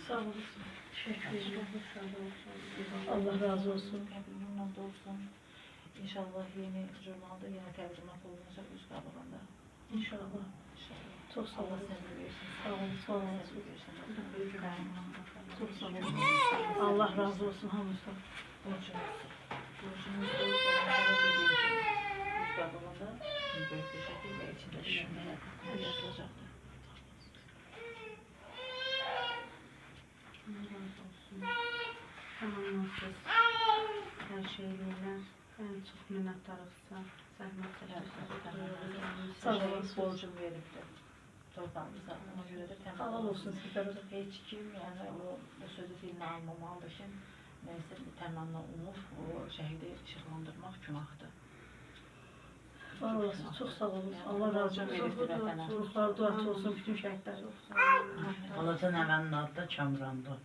Sağ olasın. Teşekkür ederim. Allah razı olsun. Bundan da olsun. İnşallah yeni jurnalda yeni tercümat olunacak üst kabulunda. İnşallah. İnşallah. Çok sağ Allah olasın. sabır versin. Sağ olun, sağ olun. Sabır versin. Çok sağ olun. Allah razı olsun hamdolsun. Borcumuz. Borcumuz da sonra dediğim gibi üst kabulunda büyük bir şekilde içinde düşünmeye yazılacaktır. Allah razı olsun. Tamamlansız. Her şeylerle en çok minnettarıqsa. Zəhmət çəkirsən. Sağ olasın. Borcum verip de torpağımıza ona göre de Sağ temel olsun sizlere de. hiç kim yani bu sözü diline almamalı ki neyse temenni umur o şehidi ışıklandırmak günahdır. Sağ olasın. Çok sağ olun. Allah razı olsun. Ruhlar duası olsun bütün şəhidlər. Balaca nəvənin adı da Kamrandı.